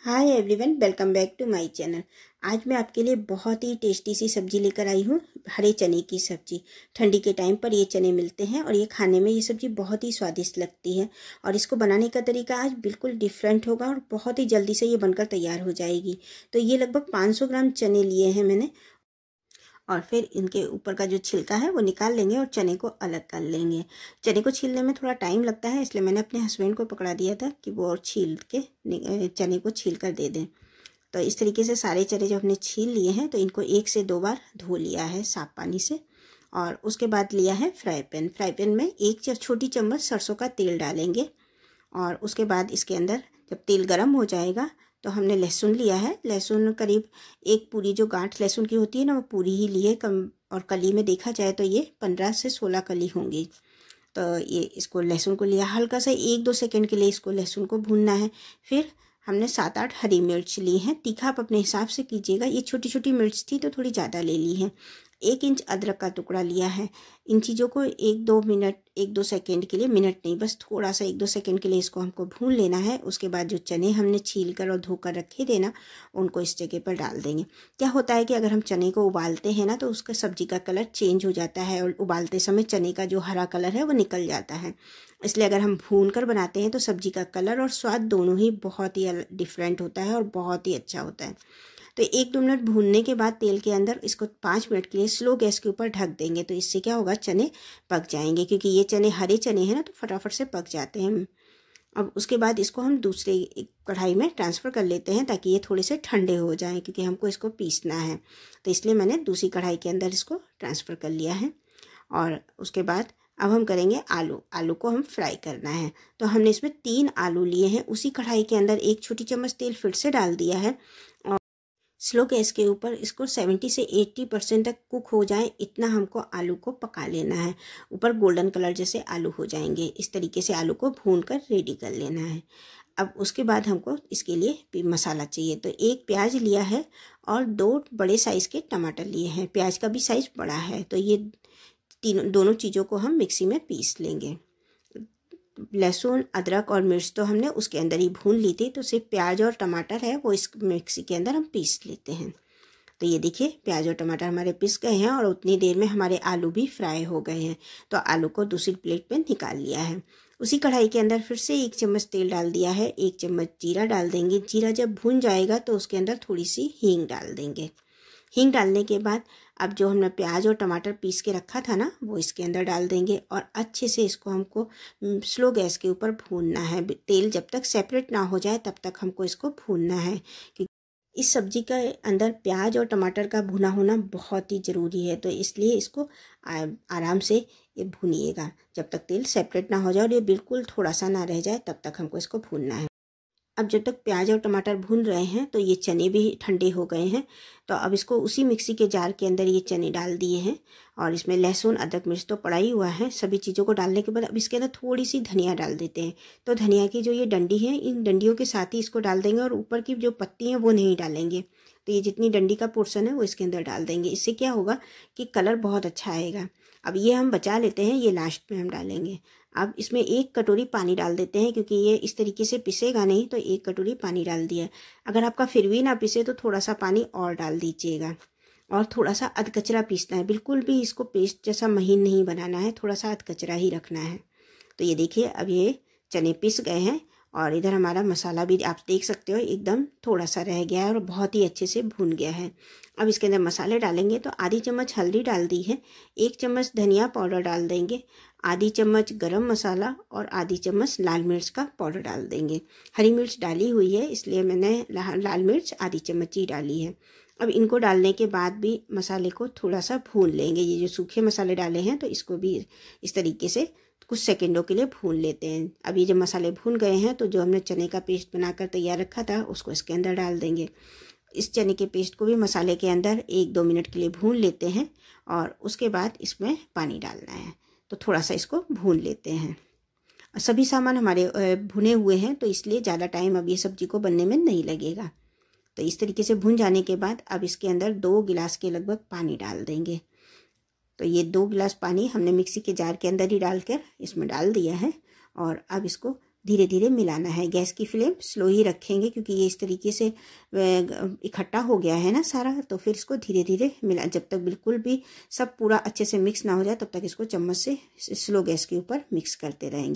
Hi everyone, welcome back to my channel. आज मैं आपके लिए बहुत ही टेस्टी सी सब्जी लेकर आई हूँ, हरे चने की सब्जी। ठंडी के टाइम पर ये चने मिलते हैं और ये खाने में ये सब्जी बहुत ही स्वादिष्ट लगती है। और इसको बनाने का तरीका आज बिल्कुल डिफरेंट होगा और बहुत ही जल्दी से ये बनकर तैयार हो जाएगी। तो ये लगभग 500 ग्राम चने लिए हैं मैंने, और फिर इनके ऊपर का जो छिलका है वो निकाल लेंगे और चने को अलग कर लेंगे। चने को छीलने में थोड़ा टाइम लगता है, इसलिए मैंने अपने हस्बैंड को पकड़ा दिया था कि वो और छील के चने को छील कर दे दें। तो इस तरीके से सारे चने जब हमने छील लिए हैं तो इनको 1 से 2 बार धो लिया है साफ पानी से। और उसके बाद लिया है फ्राई पैन में 1 छोटी चम्मच सरसों का तेल डालेंगे। और उसके बाद इसके अंदर जब तेल गर्म हो जाएगा तो हमने लहसुन लिया है। लहसुन करीब 1 पूरी जो गांठ लहसुन की होती है ना, वो पूरी ही ली है। कम और कली में देखा जाए तो ये 15 से 16 कली होंगी। तो ये इसको लहसुन को लिया, हल्का सा 1-2 सेकंड के लिए इसको लहसुन को भूनना है। फिर हमने 7-8 हरी मिर्च ली हैं। तीखा आप अपने हिसाब से कीजिएगा, ये छोटी छोटी मिर्च थी तो थोड़ी ज़्यादा ले ली है। 1 इंच अदरक का टुकड़ा लिया है। इन चीज़ों को 1-2 सेकंड के लिए, मिनट नहीं बस थोड़ा सा 1-2 सेकंड के लिए इसको हमको भून लेना है। उसके बाद जो चने हमने छील कर और धोकर रखे थे ना, उनको इस जगह पर डाल देंगे। क्या होता है कि अगर हम चने को उबालते हैं ना तो उसका सब्जी का कलर चेंज हो जाता है और उबालते समय चने का जो हरा कलर है वो निकल जाता है। इसलिए अगर हम भून कर बनाते हैं तो सब्जी का कलर और स्वाद दोनों ही बहुत ही डिफरेंट होता है और बहुत ही अच्छा होता है। तो 1-2 मिनट भूनने के बाद तेल के अंदर इसको 5 मिनट के लिए स्लो गैस के ऊपर ढक देंगे। तो इससे क्या होगा, चने पक जाएंगे, क्योंकि ये चने हरे चने हैं ना तो फटाफट से पक जाते हैं। अब उसके बाद इसको हम दूसरे कढ़ाई में ट्रांसफ़र कर लेते हैं ताकि ये थोड़े से ठंडे हो जाएं, क्योंकि हमको इसको पीसना है। तो इसलिए मैंने दूसरी कढ़ाई के अंदर इसको ट्रांसफ़र कर लिया है। और उसके बाद अब हम करेंगे आलू को हम फ्राई करना है। तो हमने इसमें 3 आलू लिए हैं। उसी कढ़ाई के अंदर 1 छोटी चम्मच तेल फिर से डाल दिया है और स्लो गैस के ऊपर इसको 70 से 80% तक कुक हो जाए, इतना हमको आलू को पका लेना है। ऊपर गोल्डन कलर जैसे आलू हो जाएंगे, इस तरीके से आलू को भून कर रेडी कर लेना है। अब उसके बाद हमको इसके लिए मसाला चाहिए। तो 1 प्याज लिया है और 2 बड़े साइज़ के टमाटर लिए हैं। प्याज का भी साइज़ बड़ा है। तो ये दोनों चीज़ों को हम मिक्सी में पीस लेंगे। लहसुन, अदरक और मिर्च तो हमने उसके अंदर ही भून ली थी, तो सिर्फ प्याज और टमाटर है वो इस मिक्सी के अंदर हम पीस लेते हैं। तो ये देखिए, प्याज और टमाटर हमारे पिस गए हैं और उतनी देर में हमारे आलू भी फ्राई हो गए हैं। तो आलू को दूसरी प्लेट पे निकाल लिया है। उसी कढ़ाई के अंदर फिर से 1 चम्मच तेल डाल दिया है। 1 चम्मच जीरा डाल देंगे। जीरा जब भून जाएगा तो उसके अंदर थोड़ी सी हींग डाल देंगे। हींग डालने के बाद अब जो हमने प्याज और टमाटर पीस के रखा था ना, वो इसके अंदर डाल देंगे और अच्छे से इसको हमको स्लो गैस के ऊपर भूनना है। तेल जब तक सेपरेट ना हो जाए तब तक हमको इसको भूनना है, क्योंकि इस सब्जी के अंदर प्याज और टमाटर का भुना होना बहुत ही ज़रूरी है। तो इसलिए इसको आराम से ये भूनिएगा जब तक तेल सेपरेट ना हो जाए और ये बिल्कुल थोड़ा सा ना रह जाए, तब तक हमको इसको भूनना है। अब जब तक प्याज और टमाटर भून रहे हैं तो ये चने भी ठंडे हो गए हैं। तो अब इसको उसी मिक्सी के जार के अंदर ये चने डाल दिए हैं और इसमें लहसुन, अदरक, मिर्च तो पड़ा ही हुआ है। सभी चीज़ों को डालने के बाद अब इसके अंदर थोड़ी सी धनिया डाल देते हैं। तो धनिया की जो ये डंडी है, इन डंडियों के साथ ही इसको डाल देंगे और ऊपर की जो पत्ती हैं वो नहीं डालेंगे। तो ये जितनी डंडी का पोर्शन है वो इसके अंदर डाल देंगे। इससे क्या होगा कि कलर बहुत अच्छा आएगा। अब ये हम बचा लेते हैं, ये लास्ट में हम डालेंगे। अब इसमें 1 कटोरी पानी डाल देते हैं, क्योंकि ये इस तरीके से पिसेगा नहीं। तो 1 कटोरी पानी डाल दिया। अगर आपका फिर भी ना पिसे तो थोड़ा सा पानी और डाल दीजिएगा। और थोड़ा सा अधकचरा पीसना है, बिल्कुल भी इसको पेस्ट जैसा महीन नहीं बनाना है, थोड़ा सा अधकचरा ही रखना है। तो ये देखिए, अब ये चने पिस गए हैं और इधर हमारा मसाला भी आप देख सकते हो एकदम थोड़ा सा रह गया है और बहुत ही अच्छे से भून गया है। अब इसके अंदर मसाले डालेंगे। तो आधी चम्मच हल्दी डाल दी है, 1 चम्मच धनिया पाउडर डाल देंगे, आधी चम्मच गरम मसाला और आधी चम्मच लाल मिर्च का पाउडर डाल देंगे। हरी मिर्च डाली हुई है इसलिए मैंने लाल मिर्च आधी चम्मच ही डाली है। अब इनको डालने के बाद भी मसाले को थोड़ा सा भून लेंगे। ये जो सूखे मसाले डाले हैं तो इसको भी इस तरीके से कुछ सेकंडों के लिए भून लेते हैं। अब ये जब मसाले भून गए हैं तो जो हमने चने का पेस्ट बनाकर तैयार रखा था उसको इसके अंदर डाल देंगे। इस चने के पेस्ट को भी मसाले के अंदर 1-2 मिनट के लिए भून लेते हैं और उसके बाद इसमें पानी डालना है। तो थोड़ा सा इसको भून लेते हैं। सभी सामान हमारे भुने हुए हैं तो इसलिए ज़्यादा टाइम अब ये सब्जी को बनने में नहीं लगेगा। तो इस तरीके से भून जाने के बाद अब इसके अंदर 2 गिलास के लगभग पानी डाल देंगे। तो ये 2 गिलास पानी हमने मिक्सी के जार के अंदर ही डालकर इसमें डाल दिया है और अब इसको धीरे धीरे मिलाना है। गैस की फ्लेम स्लो ही रखेंगे क्योंकि ये इस तरीके से इकट्ठा हो गया है ना सारा, तो फिर इसको धीरे धीरे मिला, जब तक बिल्कुल भी सब पूरा अच्छे से मिक्स ना हो जाए तब तक इसको चम्मच से स्लो गैस के ऊपर मिक्स करते रहेंगे।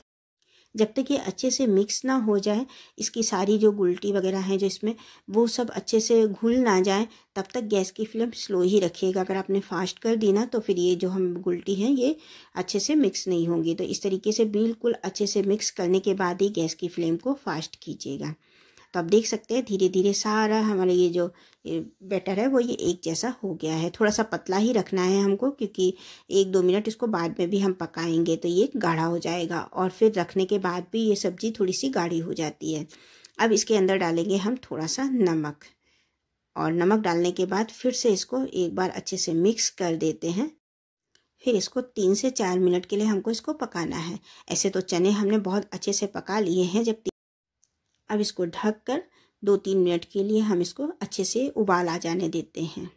जब तक ये अच्छे से मिक्स ना हो जाए, इसकी सारी जो गुलटी वगैरह हैं जो इसमें, वो सब अच्छे से घुल ना जाए, तब तक गैस की फ्लेम स्लो ही रखिएगा। अगर आपने फास्ट कर दी ना तो फिर ये जो हम गुलटी हैं ये अच्छे से मिक्स नहीं होंगी। तो इस तरीके से बिल्कुल अच्छे से मिक्स करने के बाद ही गैस की फ्लेम को फास्ट कीजिएगा। तो आप देख सकते हैं धीरे धीरे सारा हमारा ये जो बैटर है वो ये एक जैसा हो गया है। थोड़ा सा पतला ही रखना है हमको क्योंकि 1-2 मिनट इसको बाद में भी हम पकाएंगे तो ये गाढ़ा हो जाएगा, और फिर रखने के बाद भी ये सब्ज़ी थोड़ी सी गाढ़ी हो जाती है। अब इसके अंदर डालेंगे हम थोड़ा सा नमक, और नमक डालने के बाद फिर से इसको एक बार अच्छे से मिक्स कर देते हैं। फिर इसको 3 से 4 मिनट के लिए हमको इसको पकाना है। ऐसे तो चने हमने बहुत अच्छे से पका लिए हैं। अब इसको ढककर 2-3 मिनट के लिए हम इसको अच्छे से उबाल आ जाने देते हैं।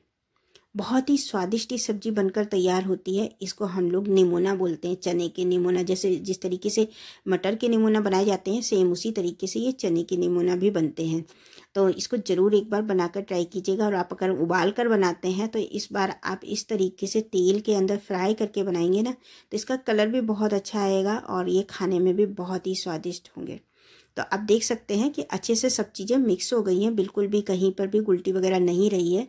बहुत ही स्वादिष्ट ये सब्जी बनकर तैयार होती है। इसको हम लोग निमोना बोलते हैं, चने के निमोना। जैसे जिस तरीके से मटर के निमोना बनाए जाते हैं सेम उसी तरीके से ये चने के निमोना भी बनते हैं। तो इसको ज़रूर एक बार बनाकर ट्राई कीजिएगा। और आप अगर उबाल कर बनाते हैं तो इस बार आप इस तरीके से तेल के अंदर फ्राई करके बनाएंगे ना तो इसका कलर भी बहुत अच्छा आएगा और ये खाने में भी बहुत ही स्वादिष्ट होंगे। तो आप देख सकते हैं कि अच्छे से सब चीज़ें मिक्स हो गई हैं, बिल्कुल भी कहीं पर भी गुलटी वगैरह नहीं रही है।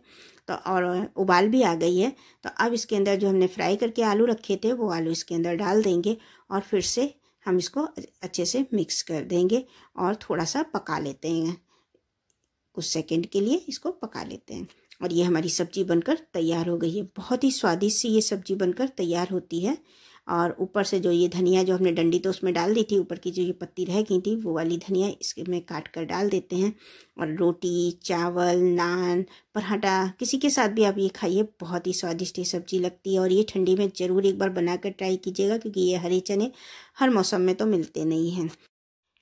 तो और उबाल भी आ गई है। तो अब इसके अंदर जो हमने फ्राई करके आलू रखे थे वो आलू इसके अंदर डाल देंगे और फिर से हम इसको अच्छे से मिक्स कर देंगे और थोड़ा सा पका लेते हैं। कुछ सेकंड के लिए इसको पका लेते हैं और ये हमारी सब्ज़ी बनकर तैयार हो गई है। बहुत ही स्वादिष्ट सी ये सब्ज़ी बनकर तैयार होती है। और ऊपर से जो ये धनिया जो हमने डंडी तो उसमें डाल दी थी, ऊपर की जो ये पत्ती रह गई थी वो वाली धनिया इसके में काट कर डाल देते हैं। और रोटी, चावल, नान, पराठा किसी के साथ भी आप ये खाइए, बहुत ही स्वादिष्ट ये सब्ज़ी लगती है। और ये ठंडी में ज़रूर एक बार बनाकर ट्राई कीजिएगा क्योंकि ये हरे चने हर मौसम में तो मिलते नहीं हैं।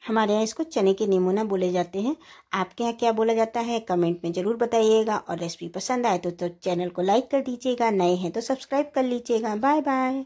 हमारे यहाँ इसको चने के निमोना बोले जाते हैं। आपके यहाँ क्या बोला जाता है कमेंट में ज़रूर बताइएगा। और रेसिपी पसंद आए तो चैनल को लाइक कर दीजिएगा, नए हैं तो सब्सक्राइब कर लीजिएगा। Bye bye.